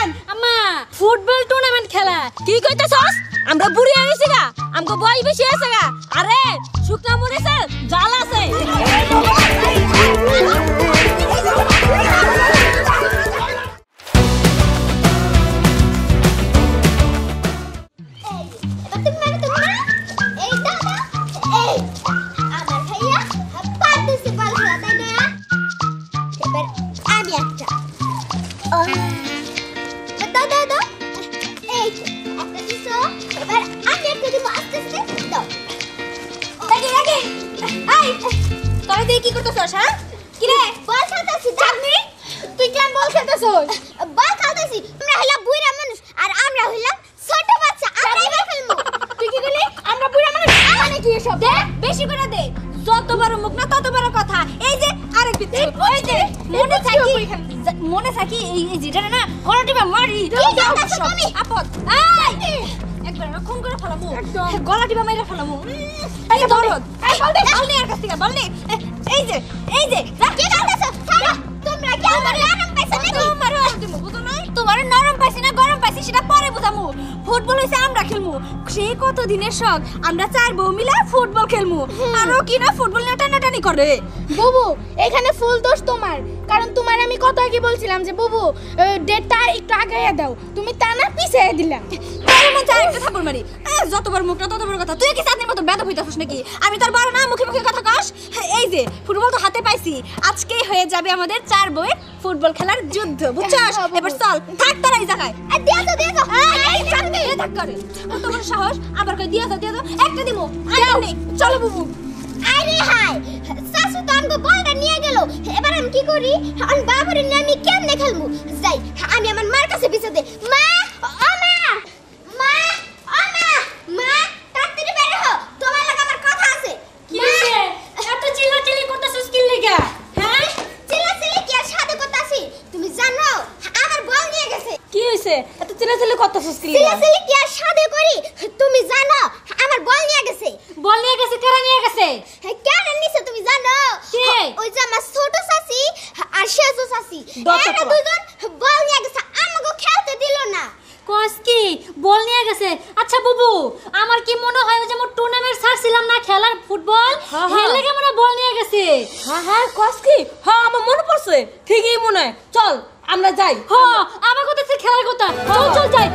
দেখেন আম্মা football tournament খেলা কি কইতাছস আমরা বুড়ি হইছি গা আমগো বয়স বেশি আছে গা আরে শুকনা মরিছে জাল আছে কি করতেছস হ্যাঁ কি রে বল খেলতেছিস জানি তুই কেন বল খেলতেছস বল খেলতেছি আমরা হইলা বুইরা মানুষ আর আমরা হইলাম ছোট বাচ্চা আমরাই বল খেলমু তুই কি বলি আমরা বুইরা মানুষ মানে কি এসব দে বেশি করে দে যত বড় মুখ না তত বড় কথা এই যে আরেক বিতে ওই যে মনে থাকি এই যেটা না গলাটিবা মারি তুমি আপদ এই একবার খুন করে ফেলামু গলাটিবা মাইরা ফেলামু এই দরদ এই বল দে বল নে আর কাছ থেকে বল নে এই যে যা কি করতেছ ছাড়ো তোমরা কি আমার নরম পাইছ নাকি তোমার দিমু বুঝো না তোমার নরম পাইছি না গরম পাইছি সেটা পরে বুঝামু ফুটবল হইছে আমরা খেলমু সেই কত দিনের শখ আমরা চার বউ মিলা ফুটবল খেলমু আর ও কি না ফুটবল নিয়ে টানাটানি করে বুবু এখানে ফুল দোষ তোমার কারণ তোমার আমি কত আগে বলছিলাম যে বুবু ডেটটা একটু আগাইয়া দাও তুমি তা না পিছিয়ে দিলা তার মধ্যে আরেকটা থাপড় মারি যতবার মুখ না ততবার কথা তুই কি চাঁদের মতো বেদব হইতাছস নাকি আমি তোর বড় না মুখে মুখে কথা কস এই যে ফুটবল তো হাতে পাইছি আজকেই হয়ে যাবে আমাদের চার বউয়ের ফুটবল খেলার যুদ্ধ বুঝছস এবার চল থাক তোর এই জায়গায় দিয়া তো এই সামনে থাক করে কত বড় সাহস আবার কই দিয়া তো একটা দিমু আইনি চলো বুবু আরে হাই সাসু তো আমগো বলটা নিয়ে গেল এবার আমি কি করি আমি বাবারে নিয়ে আমি কেমনে খেলমু যাই আমি আমার মার কাছে বিছে দে মা ও মা তাড়াতাড়ি বের হও তোমার লাগা আমার কথা আছে কি হইছে এত চিল্লাচিল্লি করতেছস কি লাগা হ্যাঁ চিল্লাচিল্লি কি আর সাথে করতাছি তুমি জানো আমার বল নিয়ে গেছে কি হইছে এত চিল্লাচিল্লি করতেছস কি লাগা চিল্লাচিল্লি কি আর সাথে করি তুমি জানো আমার বল নিয়ে গেছে কারা নিয়ে গেছে কেন নিছে তুমি জানো ওই যে আমার ছোট চাচি আর শেজো চাচি এরা দুজন বল নিয়ে গেছে আমাগো খেলতে দিল না কস কি বল নিয়ে গেছে আচ্ছা বুবু আমার কি মনে হয় যে আমরা টুর্নামেন্ট ছাড়ছিলাম না খেলার ফুটবল হেলে কে মনে বল নিয়ে গেছে হ্যাঁ কস কি হ্যাঁ আমার মনে পড়ছে ঠিকই মনে হয় চল আমরা যাই হ্যাঁ আমার কথা সে খেলার কথা চল যাই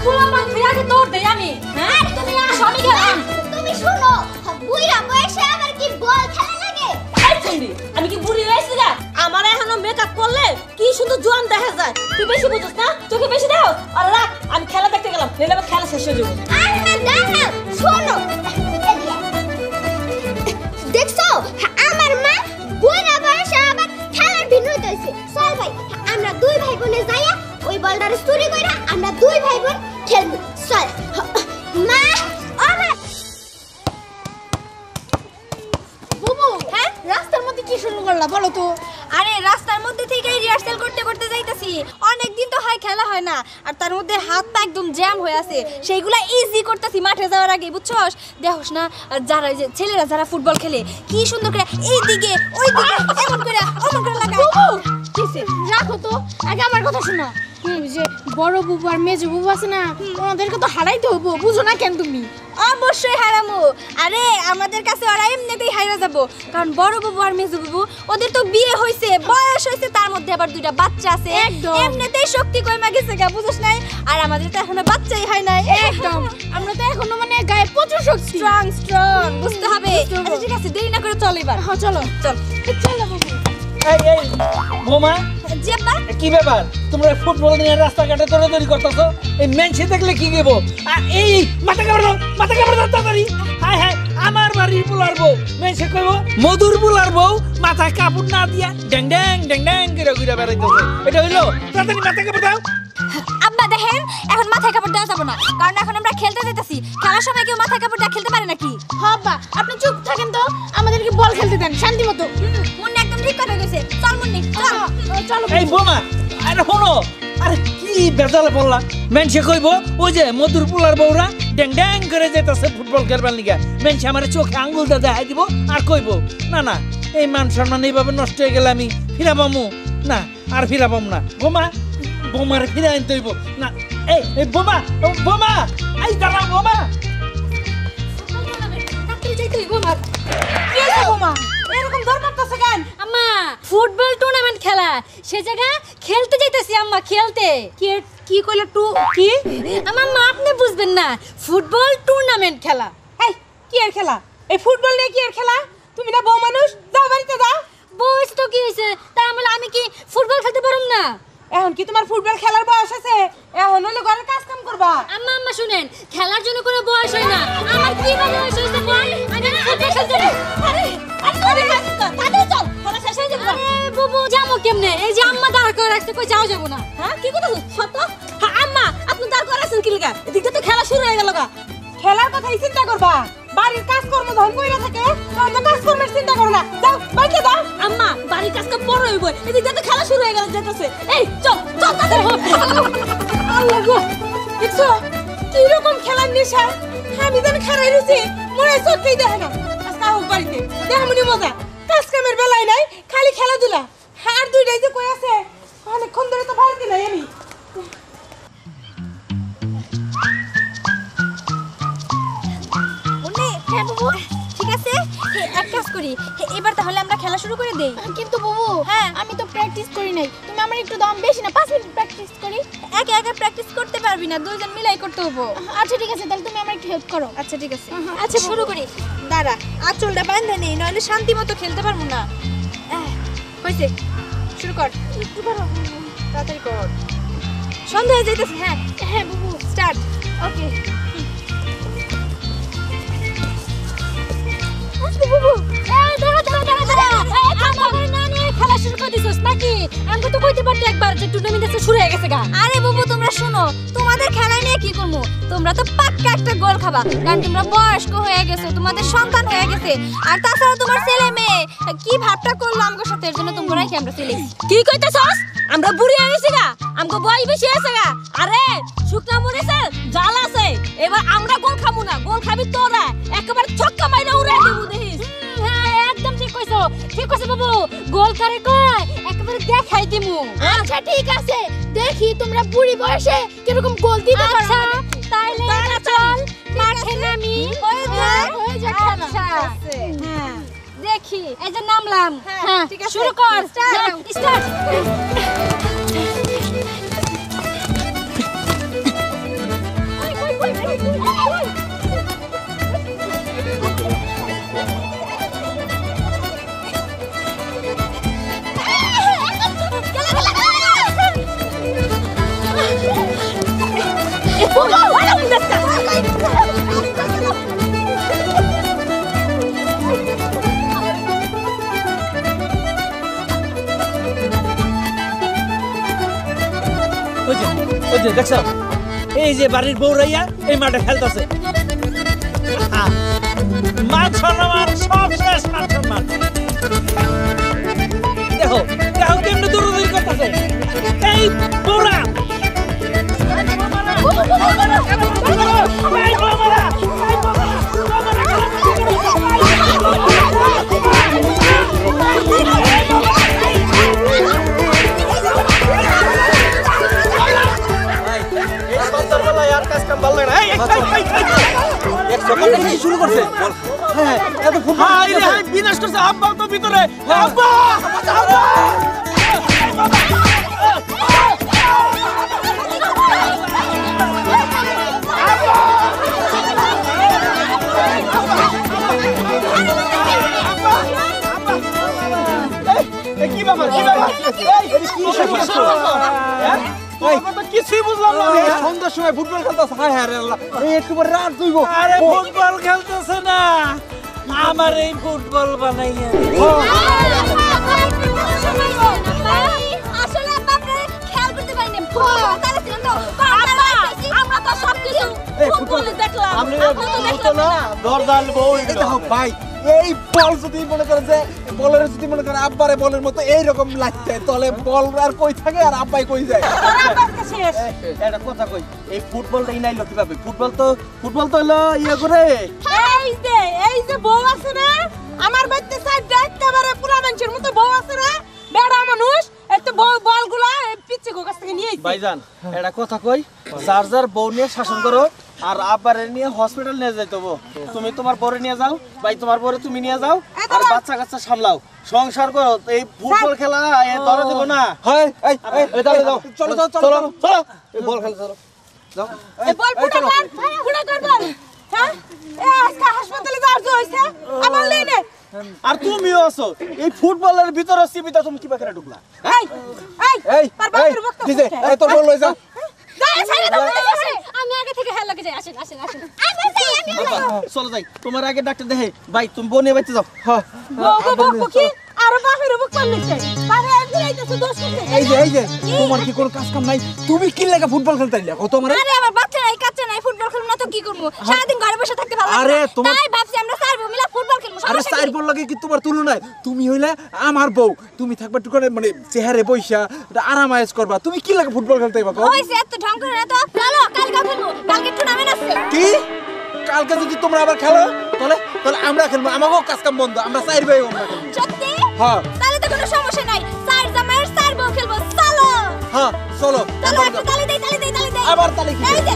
পুরো মান আগে দৌড় দেই আমি হ্যাঁ তুমি আসো আমি গেলাম তুমি শুনো বুইরা বয়সে আবার কি বল খেলা লাগে এই চন্ডি আমি কি বুড়ি হইছি না আমার এখনো মেকআপ করলে কি সুন্দর জোয়ান দেখা যায় তুই বেশি বুঝছ না তোকে বেশি দাও আর রাখ আমি খেলা দেখতে গেলাম নেলে আমার খেলা শেষ হয়ে যাবে আরে না দাঁড়াও শোনো দেখছো আমার মা বুইরা বয়সে আবার খেলার ভিন্ন হইছে চল ভাই আমরা দুই ভাই বোনে যাইয়া ওই বলটারে চুরি কইরা আমরা দুই ভাই বোন খেলবো চল মা রাস্তার মধ্যে কি শুরু করলা বলো তো আরে রাস্তার মধ্যে থেকেই রিহার্সাল করতে যাইতাছি অনেক দিন তো হয় খেলা হয় না আর তার মধ্যে হাত পা একদম জ্যাম হয়ে আছে সেইগুলা ইজি করতেছি মাঠে যাওয়ার আগে বুঝছস দেখোস না যারা যে ছেলেরা যারা ফুটবল খেলে কি সুন্দর করে এই দিকে ওই দিকে এমন করে লাগায় কিসে রাখো তো আগে আমার কথা শোনো যে বড় বুবু আর মেজো বুবু আছে না ওনাদেরকে তো হারাইতে হইব বুঝো না কেন তুমি অবশ্যই হারামু আরে আমাদের কাছে ওরা এমনিতেই হারা যাব কারণ বড় বুবু আর মেজো বুবু ওদের তো বিয়ে হইছে বয়স হইছে তার মধ্যে আবার দুইটা বাচ্চা আছে এমনিতেই শক্তি কইমা গেছে গা বুঝছ নাই আর আমাদের তো এখনো বাচ্চাই হয় নাই একদম আমরা তো এখনো মানে গায়ে প্রচুর শক্তি স্ট্রং বুঝতে হবে আচ্ছা ঠিক আছে দেরি না করে চল এবার হ্যাঁ চলো বাবু এই বোমা জেব্বা কি ব্যাপার তোমরা ফুটবল নিয়ে রাস্তাঘাটে দৌড়াদৌড়ি করতেছো এই মেনসি দেখলে কি দেব আর এই মাথা কাপড় দাও তাড়াতাড়ি হায় আমার বাড়ির বুলার বউ মেনসি কইব মধুর বুলার বউ মাথা কাপড় না দিয়া ড্যাং ড্যাং করে ঘুরে বেড়াইতেছে এটা হইলো তাড়াতাড়ি মাথা কাপড় দাও আব্বা দেখেন এখন মাথায় কাপড় দেওয়া যাবে না কারণ এখন আমরা খেলতে যাইতাছি খেলার সময় কেউ মাথায় কাপড় দিয়ে খেলতে পারে নাকি হ্যাঁ আব্বা আপনি চুপ থাকেন তো আমাদেরকে বল খেলতে দেন শান্তি মতো মুন্নি একদম ঠিক কথা কইছে চল মুন্নি চলো এই বোমা আরে শোনো আরে কি বেজালে বললা মেনসে কইব ওই যে মধুর পুলার বউরা ড্যাং করে যেতেছে ফুটবল খেলবার লিগা মেনসে আমার চোখে আঙ্গুল দা দেখাই দিব আর কইব না এই মান সম্মান এইভাবে নষ্ট হয়ে গেলে আমি ফিরাবামু না আর ফিরাবাম না বোমা বোমার ফিরে আনতে হইব না। এই বোমা বোমা, এই দাঁড়াও বোমা। আম্মা ফুটবল টুর্নামেন্ট খেলা সে জায়গা খেলতে যাইতেছি আম্মা খেলতে। কি কইলা টু কি আম্মা আপনি বুঝবেন না, ফুটবল টুর্নামেন্ট খেলা। এই কি এর খেলা? এই ফুটবল নিয়ে কি এর খেলা? তুমি না বউ মানুষ, যাও বাড়িতে যাও। বয়স তো কি হয়েছে তাই আমি কি ফুটবল খেলতে পারুম না? এখন কি তোমার ফুটবল খেলার বয়স আছে? এখন হলে ঘরের কাজ কাম করবা। আম্মা শুনেন, খেলার জন্য কোনো বয়স হয় না। আমার কি বা বয়স হয়েছে বল, আমি ফুটবল খেলতে পারি। আরে তাড়াতাড়ি চল, খেলা শেষ হয়ে যাবে। আরে বুবু যাবো কেমনে? এই যে আম্মা দাঁড় করে রাখতে কই যাও যাব না। হ্যাঁ কি কথা সত্য? হ্যাঁ আম্মা আপনি দাঁড় করাছেন কি লাগা? এদিকে তো খেলা শুরু হয়ে গেল গা। খেলার কথাই চিন্তা করবা, বাড়ির কাজকর্ম যখন কইরা থাকে তখন কাজকর্মের চিন্তা করো না। যাও বাড়িতে যাও। আম্মা বাড়ির কাজ কাম বড় হইব, এদিকে তো খেলা শুরু হয়ে গেল যেতেছে। এই চল চল তাড়াতাড়ি। আল্লাহ গো, দেখছো কি রকম খেলার নেশা? আমি জানি খারাই রুচি মনে চোখেই দেখে না। আজকে হোক বাড়িতে দেখামনি মজা, কাজ কামের বেলায় নাই, খালি খেলাধুলা। আর দুইটাই যে কই আছে, অনেকক্ষণ ধরে তো বাড়িতে নাই আমি। ঠিক আছে, এক কাজ করি, এবার তাহলে আমরা খেলা শুরু করে দেই। কিন্তু বাবু, হ্যাঁ আমি তো প্র্যাকটিস করি নাই, তুমি আমার একটু দাম বেশি না, 5 মিনিট প্র্যাকটিস করি। একা একা প্র্যাকটিস করতে পারবি না, দুইজন মিলাই করতে হবে। আচ্ছা ঠিক আছে, তাহলে তুমি আমার একটু হেল্প করো। আচ্ছা ঠিক আছে, আচ্ছা শুরু করি। দাঁড়া, আঁচলটা বাঁধা নেই, নইলে শান্তি মতো খেলতে পারবো না। হয়েছে, শুরু কর। একটু করো, তাড়াতাড়ি কর। সন্ধ্যা হয়ে যাইতেছে। হ্যাঁ হ্যাঁ বাবু, স্টার্ট। ওকে খেলা শুরু করে দিছস নাকি? আমি তো কইতে পারতি একবার যে টুর্নামেন্ট শুরু হয়ে গেছে গা। আরে বাবু তোমরা শোনো, তোমাদের খেলা নিয়ে কি করবো? তোমরা তো পাক্কা একটা গোল খাবা, কারণ তোমরা বয়স্ক হয়ে গেছো, তোমাদের সন্তান হয়ে গেছে। আর তাছাড়া তোমার ছেলে মেয়ে কি ভাবটা করলো আমগো সাথে, এর জন্য তোমরা রাখি আমরা চলে গেছি। কি কইতেছস? আমরা বুড়ি হয়ে গেছি গা, আমগো বয়স বেশি হয়েছে গা। আরে শুকনা মরিছে জাল আছে, এবার আমরা গোল খাবো না, গোল খাবি তোরা। একেবারে ছক্কা মাইরা উড়াই দেবো দেখিস। হ্যাঁ একদম ঠিক কইছো, ঠিক কইছো বাবু। গোল করে কয় একেবারে দেখাই দিমু। আচ্ছা ঠিক আছে, দেখি তোমরা বুড়ি বয়সে কিরকম গোল দিতে পারো। আচ্ছা তাইলে চল মাঠে নামি। হয়ে যাক খেলা। আচ্ছা হ্যাঁ দেখি, এই যে নামলাম। হ্যাঁ, ঠিক আছে। শুরু কর। Start. স্টার্ট। ওই যে দেখছো, এই যে বাড়ির বউরাইয়া এই মাঠে খেলতেছে। মান সম্মান সব শেষ, মান সম্মান। দেখো দেখো কেমনে দৌড়াদৌড়ি করতেছে এই বউরা। শুরু করছে। হ্যাঁ এত বিনাশ করছে। আব্বা তো ভিতরে। আব্বা কি ব্যাপার? কিছুই বুঝলাম না। সন্ধ্যার সময় ফুটবল খেলতেছে। হায় হায় আল্লাহ, একটু পরে রাত হইব। আরে ফুটবল খেলতেছে না, আমার এই ফুটবল বানাইয়া আসলে আপনারা খেয়াল করতে পারিনি। তাহলে ছিল তো আমরা তো সবকিছু ফুটবলে দেখলাম। আমরা তো দেখলাম না। দরদাল বউ এটা হোক ভাই। এই বল যদি মনে করে যে বলের যদি মনে করে আব্বারে বলের মতো এইরকম লাগছে, তাহলে বল আর কই থাকে আর আব্বাই কই যায়? একটা কথা কই, এই ফুটবলটা ইনাইলো কিভাবে? ফুটবল তো হলো ইয়ে করে। এই যে বউ আছে না, আমার বাড়িতে সাইডটা একেবারে পুরা মানুষের মতো বউ আছে না, বেড়া মানুষ। এত বলগুলা পিছে গোর কাছ থেকে নিয়ে আইছি ভাইজান এটা কথা কই যার যার বউ নিয়ে শাসন করো আর আব্বারে নিয়ে হসপিটাল নিয়ে যাইতে হবো তুমি তোমার বউরে নিয়ে যাও ভাই তোমার বউরে তুমি নিয়ে যাও আর বাচ্চা কাচ্চা সামলাও সংসার করো এই ফুটবল খেলা এ ধরে দেবো না হয় এই তাহলে যাও চলো চলো চলো চলো এই বল খেলা চলো যাও এই বল ফুটা কর বল হ্যাঁ এ আজকে হাসপাতালে যাওয়ার তো হইছে আমার লেনে আর তুমিও আছো এই ফুটবলের ভিতরে সীমিত তুমি কি বাকি ঢুকলা এই এই তার বাপের বক্ত দিছে এই তোর বল লই যাও আমি আগে থেকে হেল লাগে যাই আসেন আসেন আসেন চলো যাই তোমার আগে ডাক্তার দেখে ভাই তুমি বউ নিয়ে বাইতে যাও হ্যাঁ বউ কি আর বাপের বক্ত করলিছে বাবা একদিন আইতাছে দোষ করতে এই যে তোমার কি কোনো কাজ কাম নাই তুমি কি লাগা ফুটবল খেলতে আইলা কত আমারে আরে আমার বাচ্চা নাই কাচ্চা নাই ফুটবল খেলবো না তো কি করবো সারাদিন ঘরে বসে থাকতে ভালো আরে তোমার তাই ভাবছি আমরা চারবো মিলা ফুটবল খেলবো আরে সাইড বল লাগে কি তোমার তুলনায় তুমি হইলে আমার বউ তুমি থাকবা টুকানে মানে চেহারে বইসা আরাম আয়েশ করবা তুমি কি লাগা ফুটবল খেলতে আইবা কও ওইছে এত ঢং করে না তো চলো কালকে খেলবো কালকে টুর্নামেন্ট আছে কি কালকে যদি তোমরা আবার খেলো তাহলে তাহলে আমরা খেলবো আমাকেও কাজ কাম বন্ধ আমরা চাইর ভাই আমরা খেলবো সত্যি হ্যাঁ তাহলে তো কোনো সমস্যা নাই চার জামাইয়ের চার বউ খেলবো চলো হ্যাঁ চলো চলো একটা তালি দেই আবার তালি এই যে